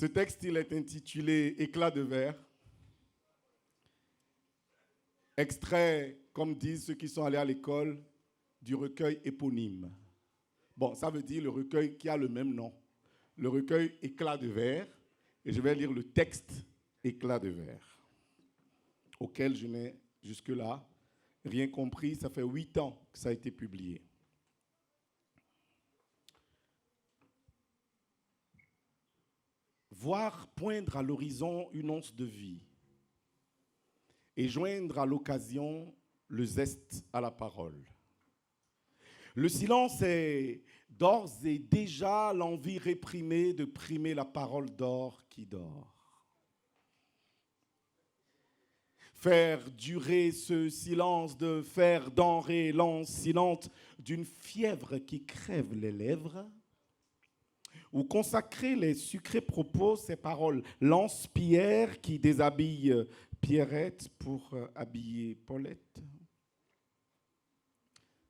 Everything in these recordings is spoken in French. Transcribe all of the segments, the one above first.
Ce texte, il est intitulé « Éclat de verre ». Extrait, comme disent ceux qui sont allés à l'école, du recueil éponyme. Bon, ça veut dire le recueil qui a le même nom. Le recueil Éclat de verre. Et je vais lire le texte Éclat de verre, auquel je n'ai jusque-là rien compris. Ça fait 8 ans que ça a été publié. Voir poindre à l'horizon une once de vie et joindre à l'occasion le zeste à la parole. Le silence est d'ores et déjà l'envie réprimée de primer la parole d'or qui dort. Faire durer ce silence de faire denrée lancinante d'une fièvre qui crève les lèvres, ou consacrer les sucrés propos, ces paroles lance-pierre qui déshabillent Pierrette pour habiller Paulette.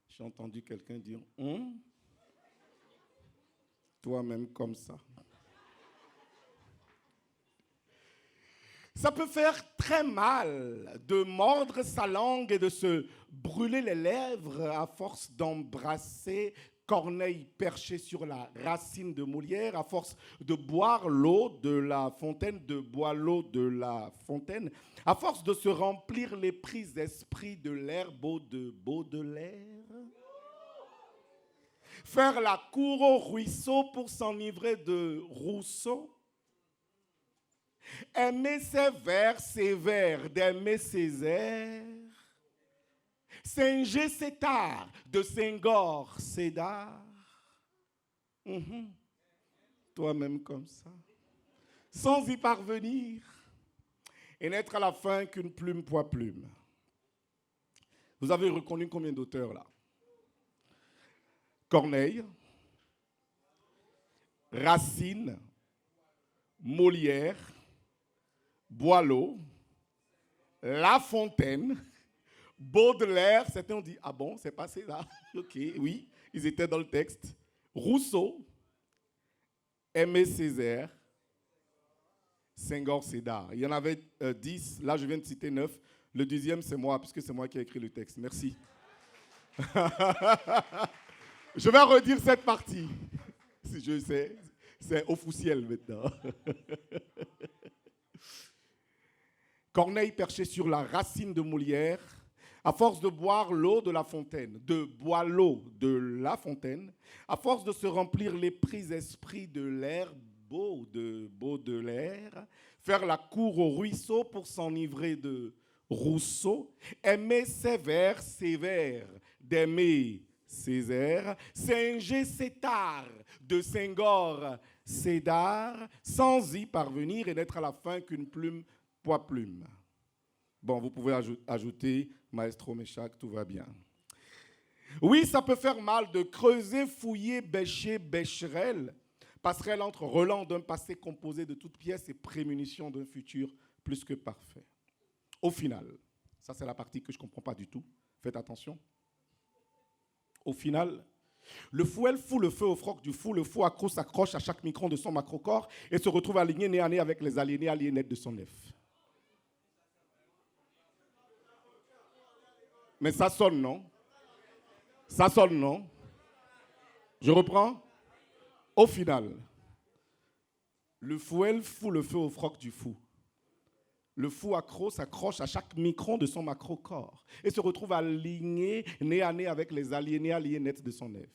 J'ai entendu quelqu'un dire toi-même comme ça. Ça peut faire très mal de mordre sa langue et de se brûler les lèvres à force d'embrasser Corneille perché sur la racine de Molière, à force de boire l'eau de la fontaine, de boire l'eau de la fontaine, à force de se remplir les pris esprits de l'air beau de Baudelaire. Faire la cour au ruisseau pour s'enivrer de Rousseau. Aimer ses vers sévères, d'aimer ses airs. Singer ses tares, de Senghor, Cédar. Toi-même comme ça. Sans y parvenir. Et n'être à la fin qu'une plume poids plume. Vous avez reconnu combien d'auteurs là? Corneille, Racine, Molière, Boileau, La Fontaine, Baudelaire. Certains ont dit, ah bon, c'est passé là. Ok, oui, ils étaient dans le texte. Rousseau, Aimé Césaire, Senghor, Cédar. Il y en avait 10, là je viens de citer 9. Le 10e, c'est moi, puisque c'est moi qui ai écrit le texte. Merci. Je vais redire cette partie. Si je sais, c'est officiel maintenant. Corneille perché sur la racine de Molière, à force de boire l'eau de la fontaine, de boire l'eau de la fontaine, à force de se remplir les pris esprits de l'air beau de Baudelaire, faire la cour au ruisseau pour s'enivrer de Rousseau, aimer ses vers sévères, d'aimer Césaire, singer ses tares de Senghor, Cédar, sans y parvenir et n'être à la fin qu'une plume poids plume. Bon, vous pouvez ajouter Maestro Méchac, tout va bien. Oui, ça peut faire mal de creuser, fouiller, bêcher, bêcherelle, passerelle entre relents d'un passé composé de toutes pièces et prémunitions d'un futur plus que parfait. Au final, ça c'est la partie que je ne comprends pas du tout, faites attention. Au final, le fou, elle fout le feu au froc du fou, le fou accro s'accroche à chaque micron de son macrocorps et se retrouve aligné nez à nez avec les aliénés aliénettes de son œuf. Mais ça sonne, non? Ça sonne, non? Je reprends. Au final, le fou, elle fout le feu au froc du fou. Le fou accro s'accroche à chaque micron de son macrocorps et se retrouve aligné nez à nez avec les aliénés aliénettes de son œuf.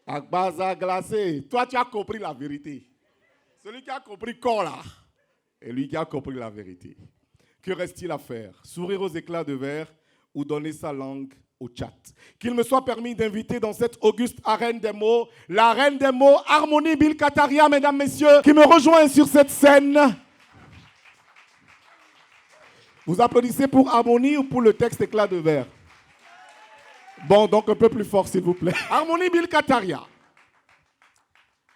Agbaza glacé, toi tu as compris la vérité. Celui qui a compris corps là, et lui qui a compris la vérité. Que reste-t-il à faire? Sourire aux éclats de verre ou donner sa langue au chat? Qu'il me soit permis d'inviter dans cette auguste arène des mots, la reine des mots, Harmonie Bill Kataria, mesdames, messieurs, qui me rejoint sur cette scène. Vous applaudissez pour Harmonie ou pour le texte éclat de verre? Bon, donc un peu plus fort, s'il vous plaît. Harmonie Bill Kataria.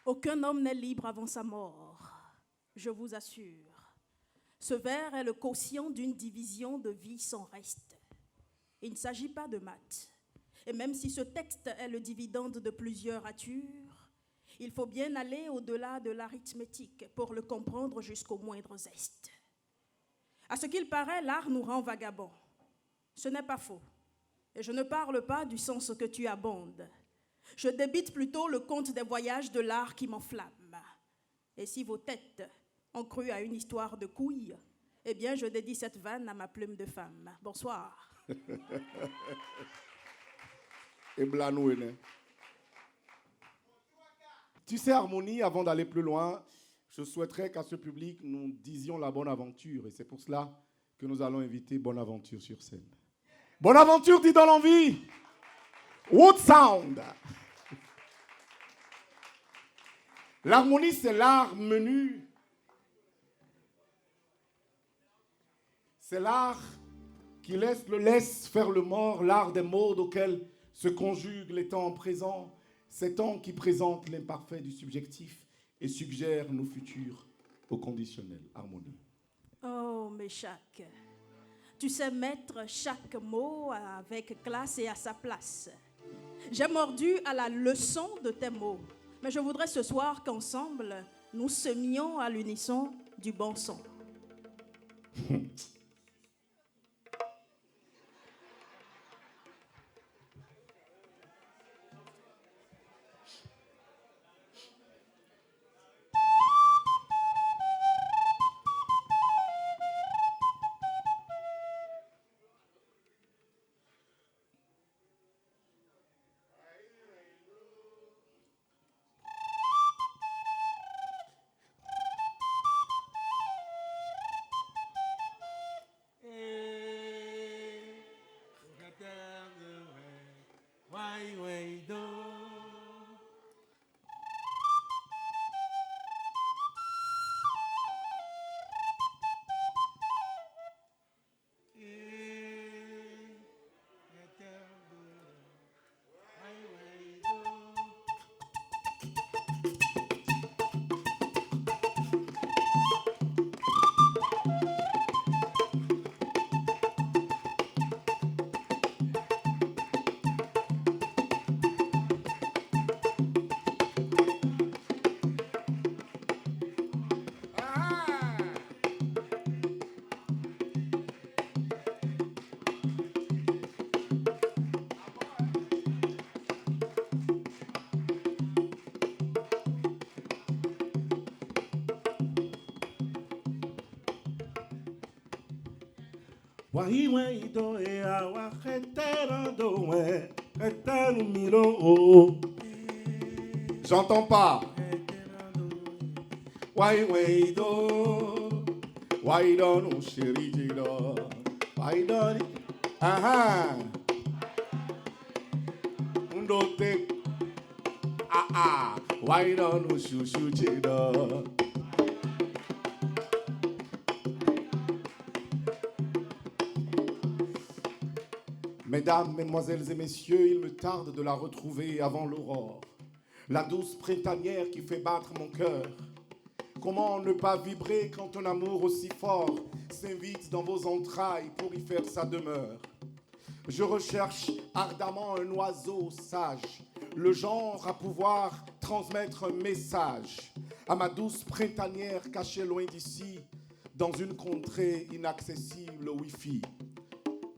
Aucun homme n'est libre avant sa mort, je vous assure. Ce vers est le quotient d'une division de vie sans reste. Il ne s'agit pas de maths. Et même si ce texte est le dividende de plusieurs ratures, il faut bien aller au-delà de l'arithmétique pour le comprendre jusqu'au moindre zeste. À ce qu'il paraît, l'art nous rend vagabonds. Ce n'est pas faux. Et je ne parle pas du sens que tu abondes. Je débite plutôt le compte des voyages de l'art qui m'enflamme. Et si vos têtes ont cru à une histoire de couilles, eh bien, je dédie cette vanne à ma plume de femme. Bonsoir. Et Blanouene. Tu sais, Harmonie, avant d'aller plus loin, je souhaiterais qu'à ce public, nous disions la bonne aventure. Et c'est pour cela que nous allons inviter Bonaventure sur scène. Bonaventure dit dans l'envie. Wood Sound. L'harmonie, c'est l'art menu. C'est l'art qui laisse faire le mort, l'art des modes auxquels se conjuguent les temps présents, ces temps qui présentent l'imparfait du subjectif et suggèrent nos futurs au conditionnel. Harmonie. Oh, Méchac, tu sais mettre chaque mot avec classe et à sa place. J'ai mordu à la leçon de tes mots, mais je voudrais ce soir qu'ensemble, nous semions à l'unisson du bon son. J'entends pas. Mesdames, mesdemoiselles et messieurs, il me tarde de la retrouver avant l'aurore. La douce printanière qui fait battre mon cœur. Comment ne pas vibrer quand un amour aussi fort s'invite dans vos entrailles pour y faire sa demeure? Je recherche ardemment un oiseau sage, le genre à pouvoir transmettre un message à ma douce printanière cachée loin d'ici, dans une contrée inaccessible au Wi-Fi.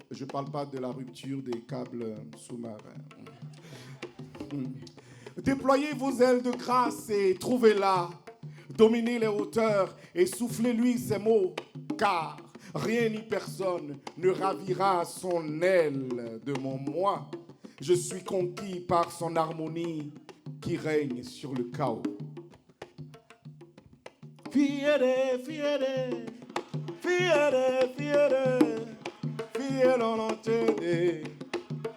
Je ne parle pas de la rupture des câbles sous-marins. Déployez vos ailes de grâce et trouvez-la. Dominez les hauteurs et soufflez-lui ces mots, car rien ni personne ne ravira son aile de mon moi. Je suis conquis par son harmonie qui règne sur le chaos. Fiere, fiere, fiere, fiere. Fiere non te,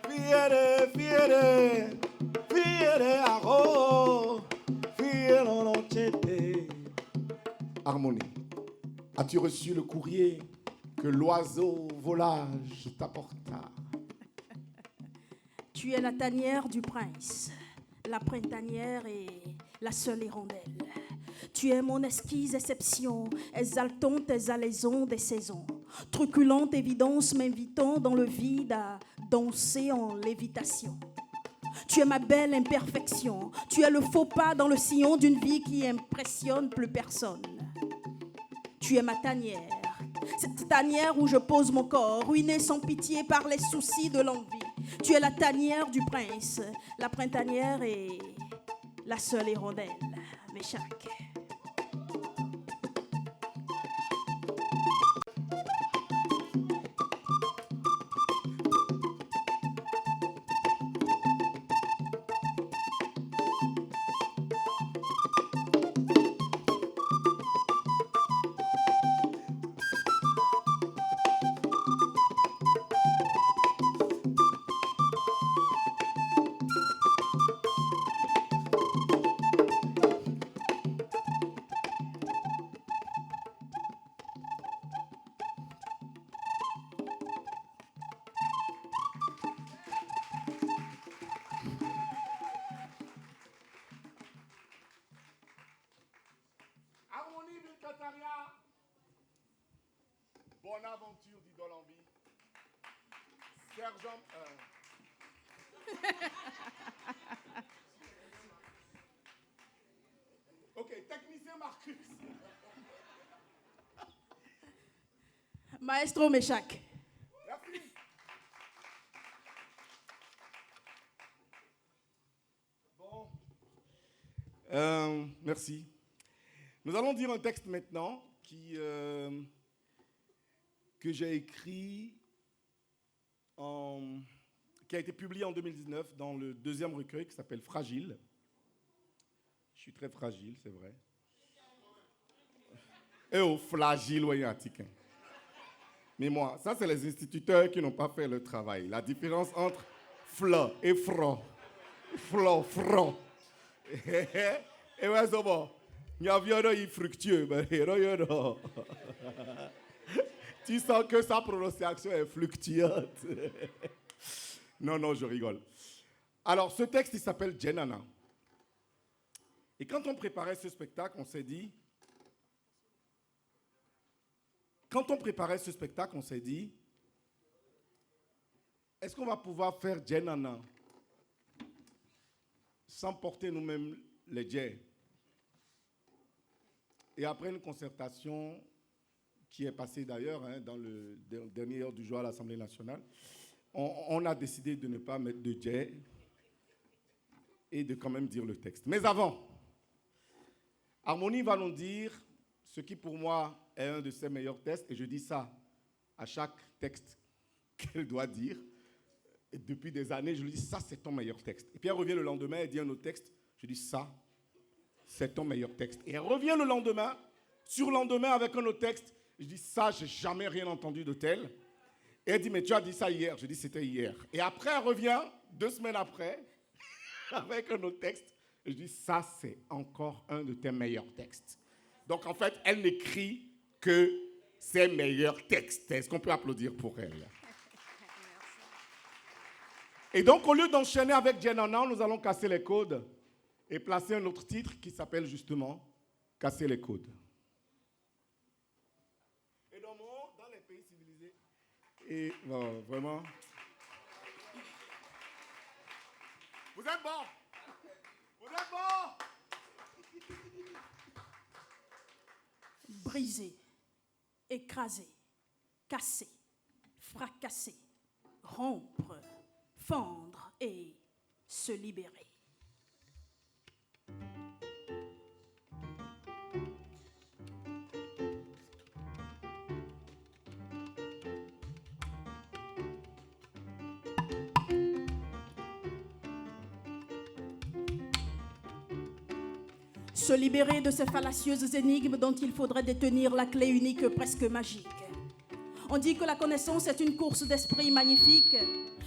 fiere, fiere, fiere aro, fiere non te. Harmonie, as-tu reçu le courrier que l'oiseau volage t'apporta? Tu es la tanière du prince, la printanière et la seule hirondelle. Tu es mon exquise exception, exaltant tes alaisons des saisons. truculente évidence m'invitant dans le vide à danser en lévitation. Tu es ma belle imperfection, tu es le faux pas dans le sillon d'une vie qui impressionne plus personne. Tu es ma tanière, cette tanière où je pose mon corps, ruiné sans pitié par les soucis de l'envie. Tu es la tanière du prince, la printanière et la seule hirondelle, Méchac. Bonne aventure d'idole en vie. Sergent. Ok, technicien Marcus. Maestro Méchac. Merci. Bon. Merci. Nous allons dire un texte maintenant que j'ai écrit, qui a été publié en 2019 dans le deuxième recueil qui s'appelle Fragile. Je suis très fragile, c'est vrai. Et au flagile, oui, antique. Mais moi, ça, c'est les instituteurs qui n'ont pas fait le travail. La différence entre fla et fro. Flo, fro. Et ouais, c'est bon. Il y a un fructueux, mais il y a tu sens que sa prononciation est fluctuante. Non, je rigole. Alors, ce texte, il s'appelle Djenana. Et quand on préparait ce spectacle, on s'est dit... Est-ce qu'on va pouvoir faire Djenana sans porter nous-mêmes les djés? Et après une concertation qui est passée d'ailleurs dans le dernier heure du jour à l'Assemblée nationale, on a décidé de ne pas mettre de djés et de quand même dire le texte. Mais avant, Harmonie va nous dire ce qui pour moi est un de ses meilleurs textes, et je dis ça à chaque texte qu'elle doit dire. Et depuis des années, je lui dis, ça c'est ton meilleur texte. Et puis elle revient le lendemain, elle dit un autre texte, je dis, ça c'est ton meilleur texte. Et elle revient le lendemain, surlendemain avec un autre texte, je dis, ça j'ai jamais rien entendu de tel. Et elle dit, mais tu as dit ça hier. Je dis, c'était hier. Et après, elle revient, 2 semaines après, avec un autre texte, je dis, ça c'est encore un de tes meilleurs textes. Donc en fait, elle n'écrit que ses meilleurs textes. Est-ce qu'on peut applaudir pour elle? Et donc, au lieu d'enchaîner avec Djenana, nous allons casser les codes et placer un autre titre qui s'appelle justement « Casser les codes ». Et dans les pays civilisés, et bon, vraiment... Vous êtes bons! Vous êtes bons! Briser, écraser, casser, fracasser, rompre, fendre et se libérer. Se libérer de ces fallacieuses énigmes dont il faudrait détenir la clé unique presque magique. On dit que la connaissance est une course d'esprit magnifique,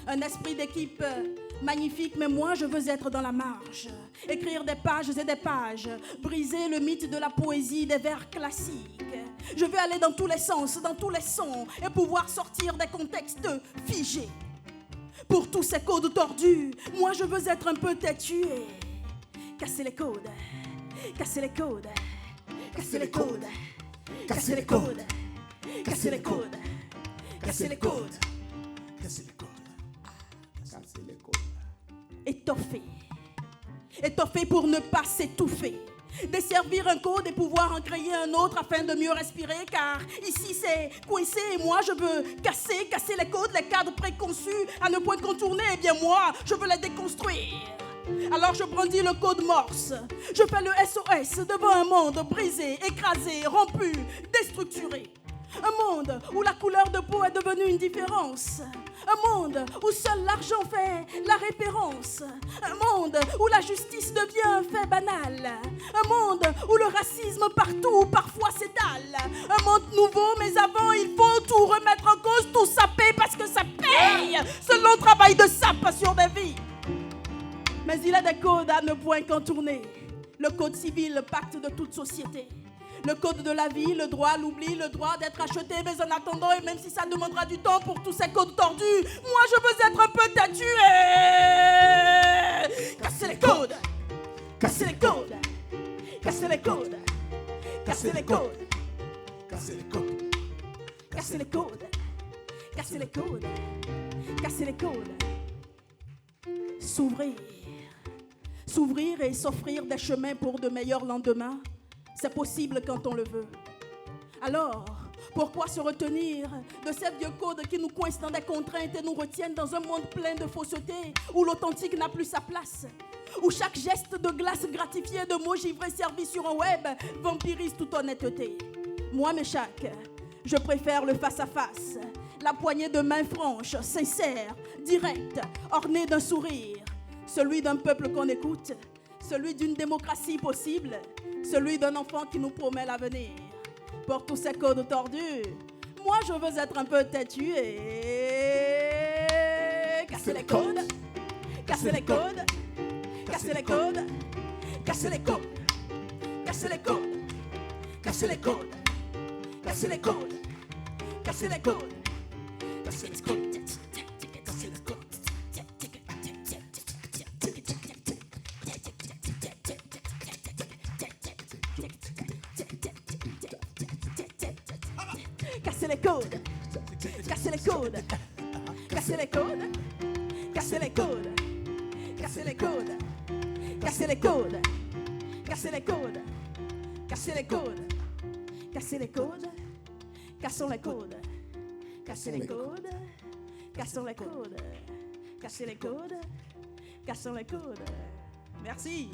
un esprit d'équipe magnifique, mais moi je veux être dans la marge, écrire des pages et des pages, briser le mythe de la poésie des vers classiques. Je veux aller dans tous les sens, dans tous les sons, et pouvoir sortir des contextes figés. Pour tous ces codes tordus, moi je veux être un peu têtu et casser les codes. Casser les codes, casser les codes, casser les codes, casser les codes. Casser les codes. Casser les codes. Casser les codes. Étoffer. Étoffer pour ne pas s'étouffer. Desservir un code et pouvoir en créer un autre afin de mieux respirer, car ici c'est coincé et moi je veux casser les codes, les cadres préconçus à ne point contourner. Eh bien moi je veux les déconstruire. Alors je brandis le code Morse. Je fais le SOS devant un monde brisé, écrasé, rompu, déstructuré. Un monde où la couleur de peau est devenue une différence. Un monde où seul l'argent fait la référence. Un monde où la justice devient un fait banal. Un monde où le racisme partout parfois s'étale. Un monde nouveau, mais avant il faut tout remettre en cause, tout saper parce que ça paye. Ce long travail de sape sur des vies. Mais il a des codes à ne point contourner. Le code civil, le pacte de toute société. Le code de la vie, le droit à l'oubli, le droit d'être acheté. Mais en attendant, et même si ça demandera du temps pour tous ces codes tordus, moi je veux être un peu têtu et... Casser les codes. Casser les codes. Casser les codes. Casser les codes. Casser les codes. Casser les codes. Casser les codes. Casser les codes. S'ouvrir. S'ouvrir et s'offrir des chemins pour de meilleurs lendemains. C'est possible quand on le veut. Alors, pourquoi se retenir de ces vieux codes qui nous coincent dans des contraintes et nous retiennent dans un monde plein de fausseté, où l'authentique n'a plus sa place, où chaque geste de glace gratifié de mots givrés servis sur un web vampirise toute honnêteté. Moi, mes chacs, je préfère le face-à-face, la poignée de main franche, sincère, directe, ornée d'un sourire, celui d'un peuple qu'on écoute, celui d'une démocratie possible, celui d'un enfant qui nous promet l'avenir. Pour tous ces codes tordus, moi je veux être un peu têtu et... Casser les codes. Casser les codes. Casser les codes. Casser les codes. Casser les codes. Casser les codes. Casser les codes. Casser les codes. Casser les codes. Casser les codes. Casser les codes. Casser les codes. Casser les codes. Casser les codes. Casser les codes. Casser les codes. Casser les codes. Casser les codes. Cassons les codes. Casser les codes. Cassons les codes. Casser les codes. Cassons les codes. Merci.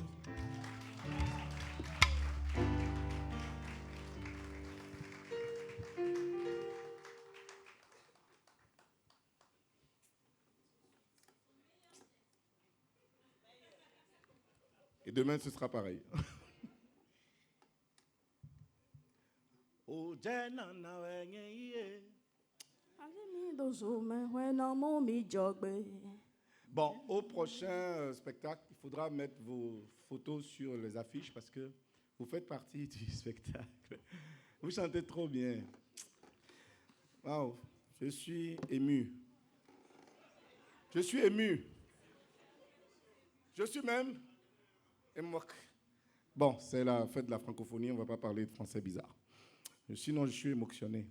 Et demain, ce sera pareil. Bon, au prochain spectacle, il faudra mettre vos photos sur les affiches parce que vous faites partie du spectacle. Vous chantez trop bien. Waouh, je suis ému. Je suis ému. Je suis même ému. Bon, c'est la fête de la francophonie, on ne va pas parler de français bizarre. Sinon, je suis émotionné.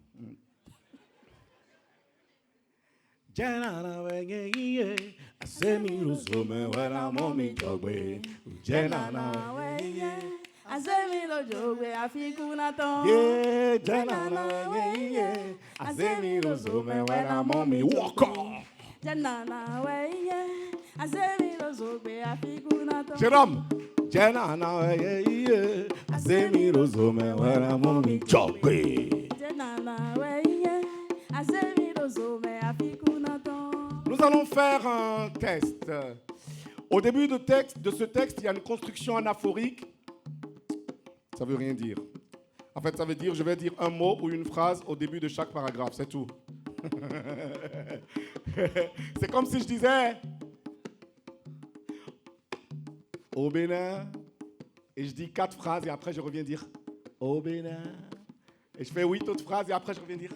Jérôme. Nous allons faire un test. Au début de ce texte, il y a une construction anaphorique. Ça ne veut rien dire. En fait, ça veut dire, je vais dire un mot ou une phrase au début de chaque paragraphe, c'est tout. C'est comme si je disais au Bénin, et je dis 4 phrases et après je reviens dire au Bénin. Et je fais 8 autres phrases et après je reviens dire.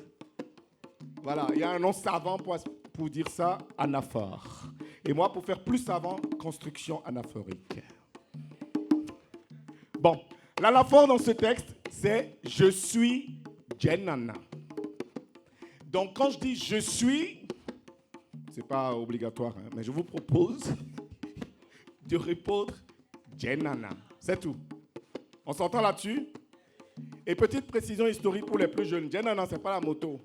Voilà, il y a un nom savant pour dire ça, anaphore. Et moi, pour faire plus savant, construction anaphorique. Bon, l'anaphore dans ce texte, c'est « Je suis Jenana ». Donc, quand je dis je suis, ce n'est pas obligatoire, hein, mais je vous propose de répondre Jenana. C'est tout. On s'entend là-dessus? Et petite précision historique pour les plus jeunes. Jenana, ce n'est pas la moto.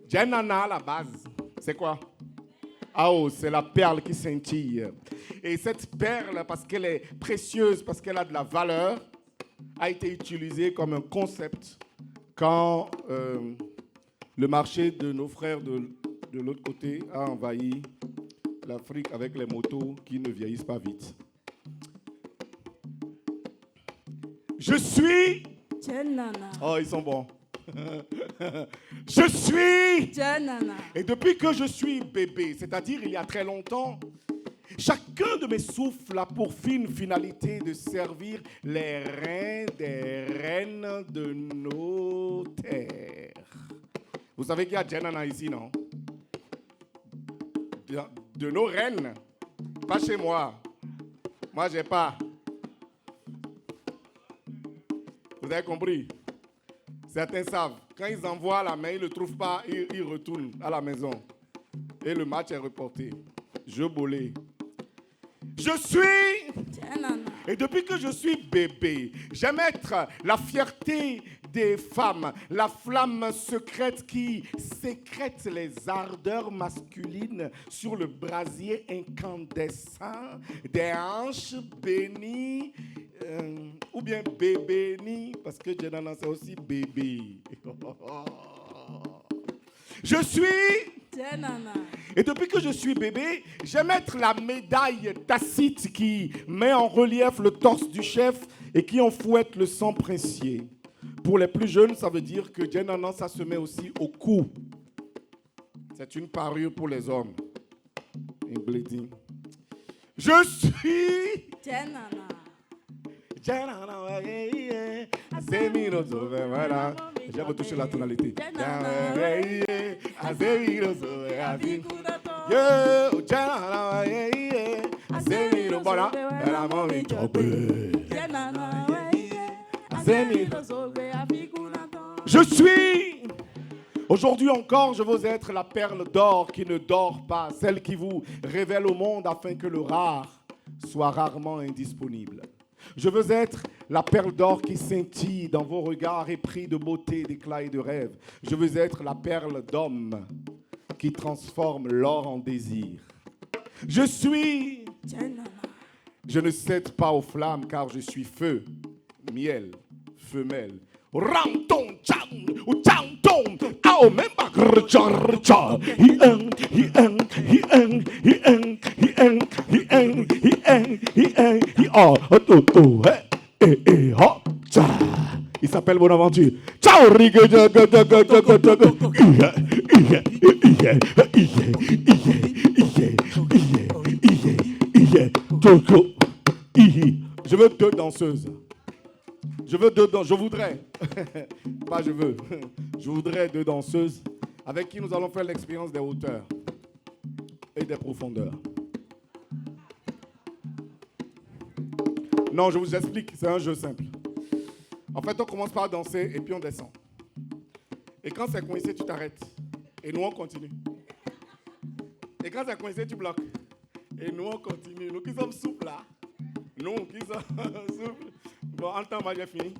Jenana, à la base, c'est quoi? Ah oh, c'est la perle qui scintille. Et cette perle, parce qu'elle est précieuse, parce qu'elle a de la valeur, a été utilisée comme un concept quand le marché de nos frères de l'autre côté a envahi l'Afrique avec les motos qui ne vieillissent pas vite. Je suis... Jenana. Oh, ils sont bons. Je suis... Jenana. Et depuis que je suis bébé, c'est-à-dire il y a très longtemps, chacun de mes souffles a pour finalité de servir les reins des reines de nos terres. Vous savez qu'il y a Jenana ici, non? De nos reines. Pas chez moi. Moi, j'ai pas. Vous avez compris? Certains savent. Quand ils envoient la main, ils ne le trouvent pas, ils retournent à la maison. Et le match est reporté. Je bolais. Je suis... Et depuis que je suis bébé, j'aime être la fierté des femmes, la flamme secrète qui sécrète les ardeurs masculines sur le brasier incandescent des hanches bénies, ou bien bébénies, parce que Jenana c'est aussi bébé. Je suis... Et depuis que je suis bébé, j'aime être la médaille tacite qui met en relief le torse du chef et qui en fouette le sang princier. Pour les plus jeunes, ça veut dire que Jenana, ça se met aussi au cou. C'est une parure pour les hommes. Un bleeding. Je suis... Jenana. J'ai retouché la tonalité. Je suis... Aujourd'hui encore, je veux être la perle d'or qui ne dort pas, celle qui vous révèle au monde afin que le rare soit rarement indisponible. Je veux être la perle d'or qui scintille dans vos regards épris de beauté, d'éclat et de rêve. Je veux être la perle d'homme qui transforme l'or en désir. Je suis... Je ne cède pas aux flammes car je suis feu, miel, femelle. Ranton chan ou chanton ao même pas grchar il s'appelle Bonaventure. Ciao je veux deux danseuses. Je voudrais, pas je veux, je voudrais deux danseuses avec qui nous allons faire l'expérience des hauteurs et des profondeurs. Non, je vous explique, c'est un jeu simple. En fait, on commence par danser et puis on descend. Et quand c'est coincé, tu t'arrêtes. Et nous, on continue. Et quand c'est coincé, tu bloques. Et nous, on continue. Nous qui sommes souples là. Nous qui sommes souples. Bon, en temps, moi, j'ai fini.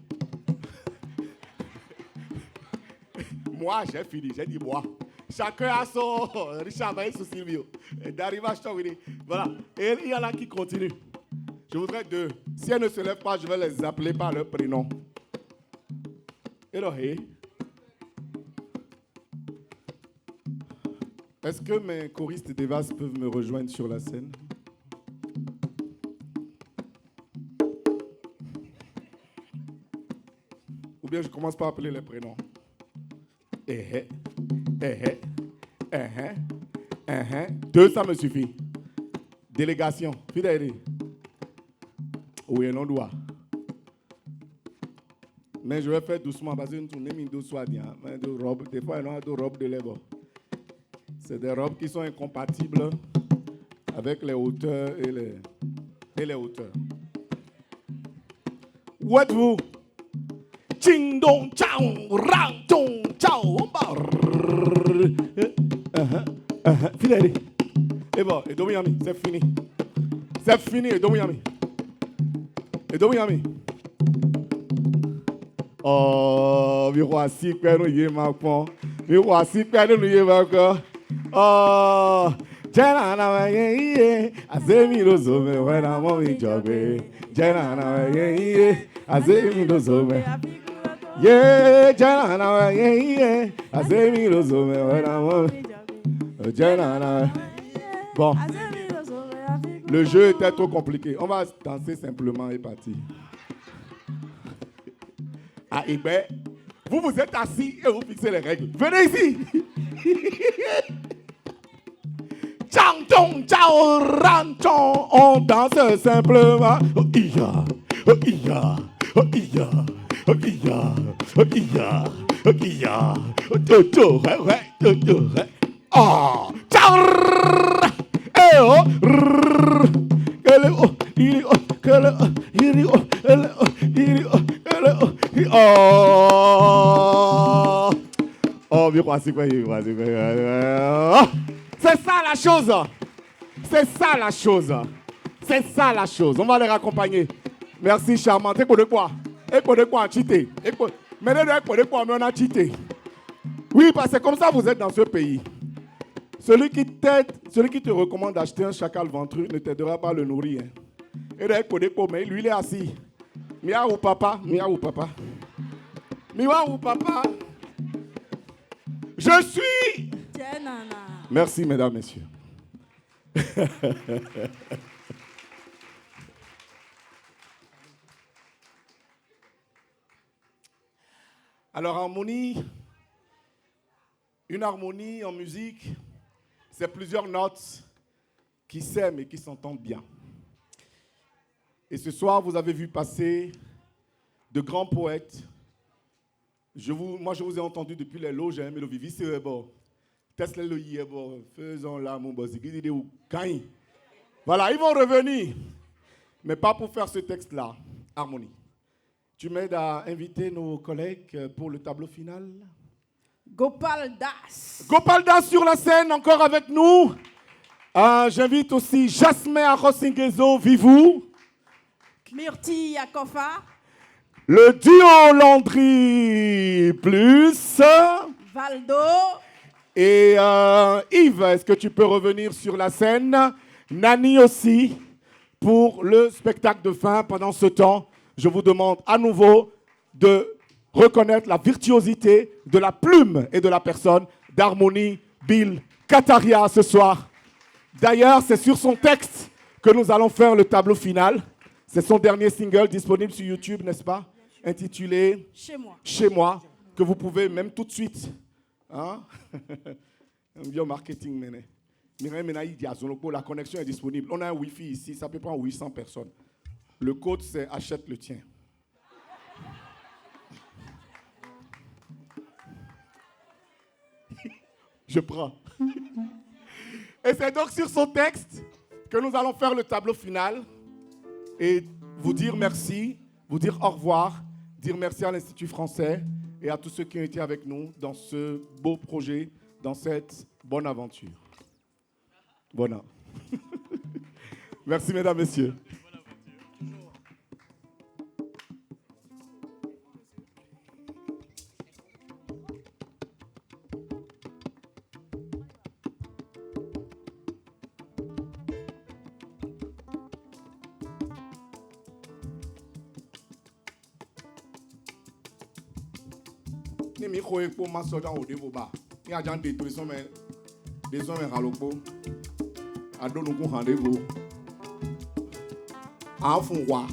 Moi, j'ai fini. J'ai dit moi. Chacun a son... Richard va sur Silvio. D'arriver à Chawini. Voilà. Et il y en a qui continuent. Je voudrais deux. Si elles ne se lèvent pas, je vais les appeler par leur prénom. Elohé. Est-ce que mes choristes d'Evas peuvent me rejoindre sur la scène? Ou bien je commence par appeler les prénoms. Deux, ça me suffit. Délégation. Fidèle. Oui, non doigt. Mais je vais faire doucement parce que nous tournons une douce robe. Des fois, il y a deux robes de lèvres. C'est des robes qui sont incompatibles avec les hauteurs et les hauteurs. Où êtes-vous? Ching dong chao, rang dong chao. Fidèle. Et bon, et Domiami, c'est fini. C'est fini, et Domiami. Et Domiami. Oh, mi roi si père nous y marquons. Mi roi si père nous y marquons. Oh, jana na ye, azemi rozome wena momi jobe. Jana na ye, azemi rozome. Yeah, jana na ye, azemi rozome wena momi. Jana na. Bon, le jeu était trop compliqué. On va danser simplement et partir. Ah, et ben, vous vous êtes assis et vous fixez les règles. Venez ici. Chang chong chao ran chong. On danse simplement. Oh iya, oh iya, oh iya, oh iya, oh iya, oh iya, oh toto, ouais, toto, ouais. Oh, chao. Eh oh. Quelle oh, il oh, quelle oh, il oh, elle oh, il oh, elle oh. Oh, oh, c'est ça la chose. C'est ça la chose. C'est ça la chose. On va les raccompagner. Merci, charmante. Et pour de quoi? Et pour de quoi? Cheaté. Mais pour de quoi? Mais on a cheaté. Oui, parce que comme ça, vous êtes dans ce pays. Celui qui t'aide, celui qui te recommande d'acheter un chacal ventru ne t'aidera pas à le nourrir. Et pour de quoi? Mais lui, il est assis. Miaou papa, miaou papa. Miaou papa. Je suis. Merci mesdames, messieurs. Alors harmonie, une harmonie en musique, c'est plusieurs notes qui s'aiment et qui s'entendent bien. Et ce soir, vous avez vu passer de grands poètes. Moi, je vous ai entendu depuis les loges, mais le vivi, c'est bon. Tesla le yébo, faisons là, mon boss. Voilà, ils vont revenir. Mais pas pour faire ce texte-là. Harmonie. Tu m'aides à inviter nos collègues pour le tableau final? Gopal Das. Gopal Das sur la scène, encore avec nous. J'invite aussi Jasmin Arosingezo, Vivou. Myrti Yakofa. Le duo Landry plus Valdo. Et Yves, est-ce que tu peux revenir sur la scène? Nani aussi, pour le spectacle de fin. Pendant ce temps, je vous demande à nouveau de reconnaître la virtuosité de la plume et de la personne d'Harmonie Bill Kataria ce soir. D'ailleurs, c'est sur son texte que nous allons faire le tableau final. C'est son dernier single disponible sur YouTube, n'est-ce pas? Intitulé Chez moi. Chez moi, que vous pouvez même tout de suite. Hein? Un bien marketing, méné. La connexion est disponible. On a un Wi-Fi ici, ça peut prendre 800 personnes. Le code, c'est achète le tien. Je prends. Et c'est donc sur son texte que nous allons faire le tableau final et vous dire merci, vous dire au revoir, dire merci à l'Institut français et à tous ceux qui ont été avec nous dans ce beau projet, dans cette bonne aventure. Bonne. Merci mesdames, messieurs. Ni mi ko epo ma so dan ode bo ba ni ajan de to so me ralopo adonugun handebo a fun wa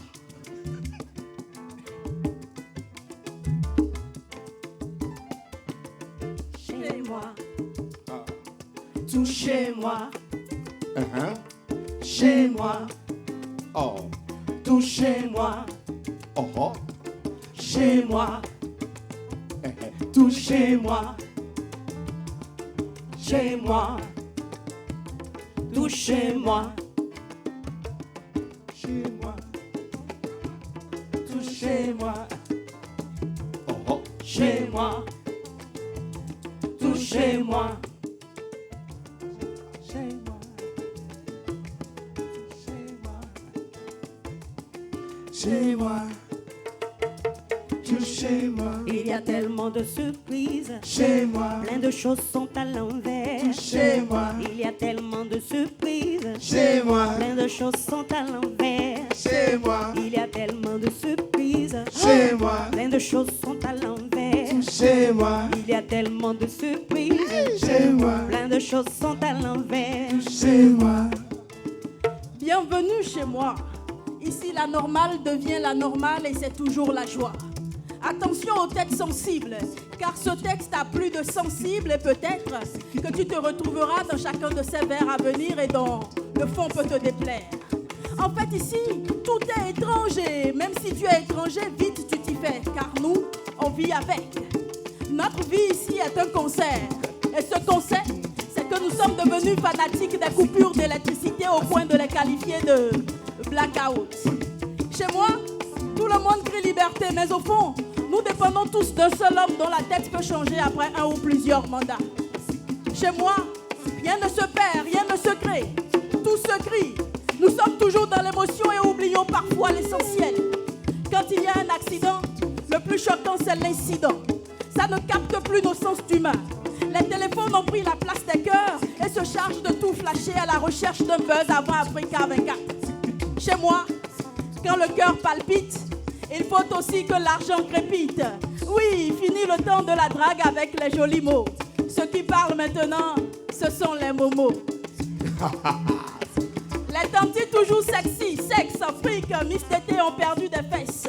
Chez moi. Tout chez moi. Chez moi. Oh. Tout chez moi. Oh. Chez moi. Tout chez moi. Chez moi. Tout chez moi. Chez moi. Tout chez moi. touchez-moi, touchez-moi. Chez moi, touchez-moi. Il y a tellement de surprises. Chez moi, Plein de choses sont à l'envers. chez moi, Il y a tellement de surprises. chez moi, Plein de choses sont à l'envers. chez moi, Il y a tellement de surprises. chez moi, Plein de choses sont à l'envers. chez moi, Il y a tellement de surprises. chez moi, Plein de choses sont à l'envers. chez moi. Bienvenue chez moi. Ici, la normale devient la normale et c'est toujours la joie. Attention aux têtes sensibles, car ce texte a plus de sensible et peut-être que tu te retrouveras dans chacun de ces vers à venir et dont le fond peut te déplaire. En fait, ici, tout est étranger. Même si tu es étranger, vite tu t'y fais, car nous, on vit avec. Notre vie ici est un concert. Et ce concert, c'est que nous sommes devenus fanatiques des coupures d'électricité au point de les qualifier de blackout. Chez moi, tout le monde crie liberté, mais au fond, nous dépendons tous d'un seul homme dont la tête peut changer après un ou plusieurs mandats. Chez moi, rien ne se perd, rien ne se crée. Tout se crie. Nous sommes toujours dans l'émotion et oublions parfois l'essentiel. Quand il y a un accident, le plus choquant c'est l'incident. Ça ne capte plus nos sens d'humain. Les téléphones ont pris la place des cœurs et se chargent de tout flasher à la recherche d'un buzz avant Africa 24. Chez moi, quand le cœur palpite, il faut aussi que l'argent crépite. Oui, fini le temps de la drague avec les jolis mots. Ceux qui parlent maintenant, ce sont les momos. Les tantis toujours sexy, sexe, fric, Miss Tété ont perdu des fesses.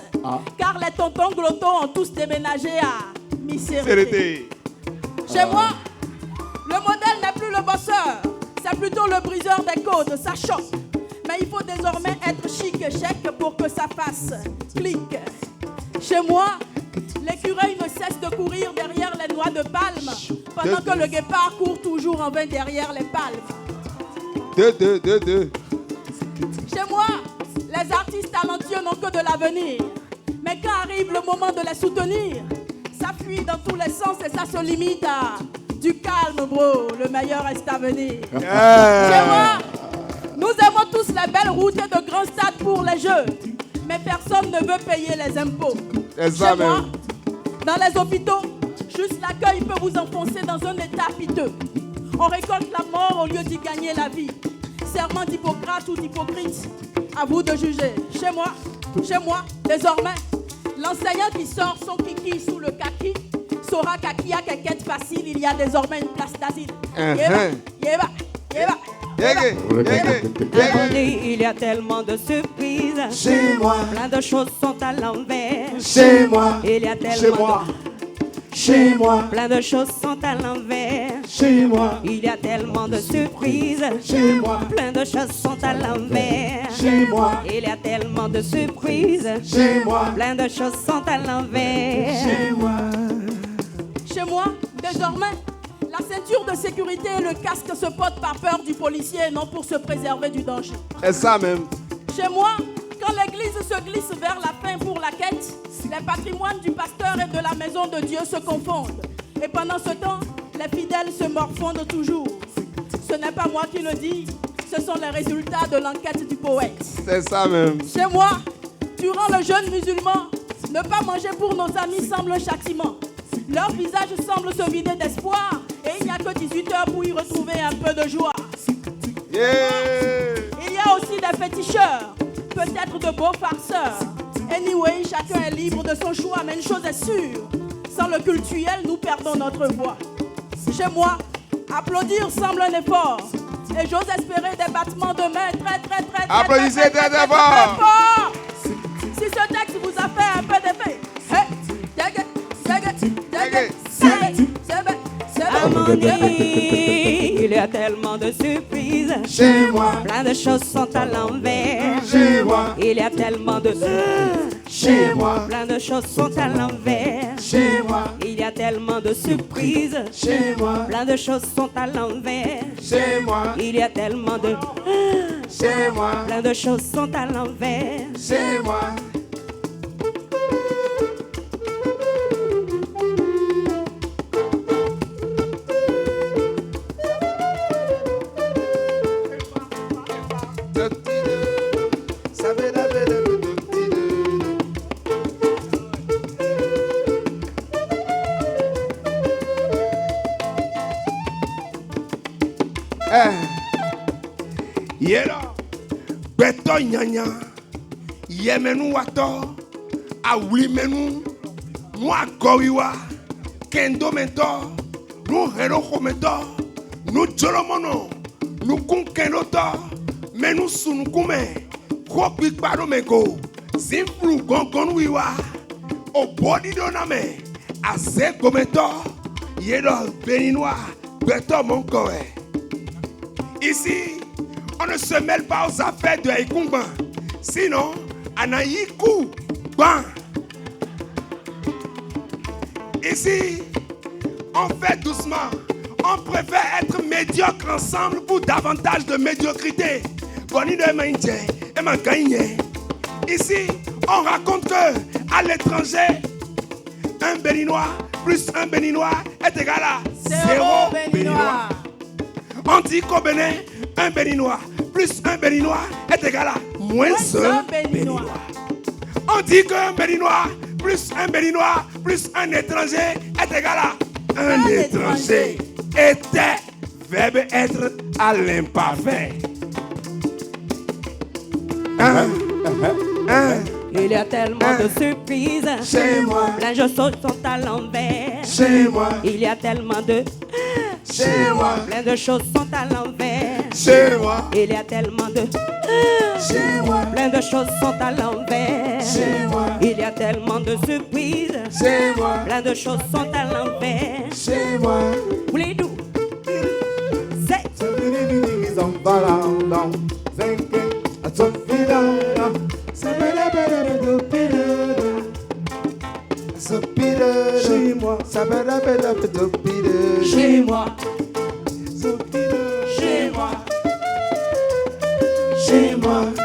Car les tontons glottons ont tous déménagé à Miss Sérété. Chez moi, le modèle n'est plus le bosseur, c'est plutôt le briseur des côtes, ça choque. Mais il faut désormais être chic et chèque pour que ça fasse clic. Chez moi, l'écureuil ne cesse de courir derrière les noix de palme, pendant que le guépard court toujours en vain derrière les palmes. Chez moi, les artistes talentueux n'ont que de l'avenir. Mais quand arrive le moment de les soutenir, ça fuit dans tous les sens et ça se limite à du calme, bro. Le meilleur reste à venir. Chez moi, nous aimons tous les belles routes et de grands stades pour les jeux. Mais personne ne veut payer les impôts. Chez moi, dans les hôpitaux, juste l'accueil peut vous enfoncer dans un état piteux. On récolte la mort au lieu d'y gagner la vie. Serment d'Hippocrate ou d'hypocrite, à vous de juger. Chez moi, désormais, l'enseignant qui sort son kiki sous le kaki saura qu'à qui a quête facile, il y a désormais une place d'asile. Yéba. Il y a tellement de surprises. Chez moi, Plein de choses sont à l'envers. chez moi, Il y a tellement chez moi, plein de choses sont à l'envers. chez moi, Il y a tellement de surprises. chez moi, Plein de choses sont à l'envers. chez moi, Il y a tellement de surprises. chez moi, Plein de choses sont à l'envers. chez moi. Chez moi, désormais, la ceinture de sécurité et le casque se portent par peur du policier et non pour se préserver du danger. C'est ça même. Chez moi, quand l'église se glisse vers la fin pour la quête, les patrimoines du pasteur et de la maison de Dieu se confondent. Et pendant ce temps, les fidèles se morfondent toujours. Ce n'est pas moi qui le dis, ce sont les résultats de l'enquête du poète. C'est ça même. Chez moi, durant le jeûne musulman, ne pas manger pour nos amis semble un châtiment. Leur visage semble se vider d'espoir et il n'y a que 18 heures pour y retrouver un peu de joie. Yeah. Il y a aussi des féticheurs, peut-être de beaux farceurs. Anyway, chacun est libre de son choix, mais une chose est sûre, sans le cultuel, nous perdons notre voix. Chez moi, applaudir semble un effort. Et j'ose espérer des battements de main très Applaudissez très fort. fort. Si ce texte vous a fait un peu d'effet, il y a tellement de surprises. Chez moi, Plein de choses sont à l'envers. chez moi, Il y a tellement de chez moi, plein de choses sont à l'envers. chez moi, Il y a tellement de surprises. chez moi, Plein de choses sont à l'envers. chez moi, Il y a tellement de chez moi, plein de choses sont à l'envers. chez moi. Yela. Beto nyanya. Yemenu wato. Awli menu. Mwa gowiwa. Kendo mento. Nu heroko mento. Nu jolomono. Nu kunkeno to. Menu sunukume. Kopi paro mego. Simflu gongon wiwa. O body doname. Ase gometo. Yedo béninois. Beto mon corps. Ici, on ne se mêle pas aux affaires de Ekumba. Sinon, anayiku ban. Ici, on fait doucement. On préfère être médiocre ensemble pour davantage de médiocrité. Ici, on raconte que à l'étranger, un Béninois plus un Béninois est égal à 0 Béninois. On dit qu'au Bénin, un Béninois plus un Béninois est égal à moins un Béninois. On dit qu'un Béninois plus un Béninois plus un étranger est égal à un étranger. Était, verbe être à l'imparfait. Il y a tellement de surprises. Chez moi. Plein de choses sont à l'envers. Chez moi. Il y a tellement de... Chez moi. Plein de choses sont à l'envers. Chez moi. Il y a tellement de... Chez moi. Plein de choses sont à l'envers. Chez moi. Il y a tellement de surprises. Chez moi. Plein de choses sont à l'envers. Chez moi. Oulidou. C'est... Chez moi. Chez moi. Chez moi. Chez moi.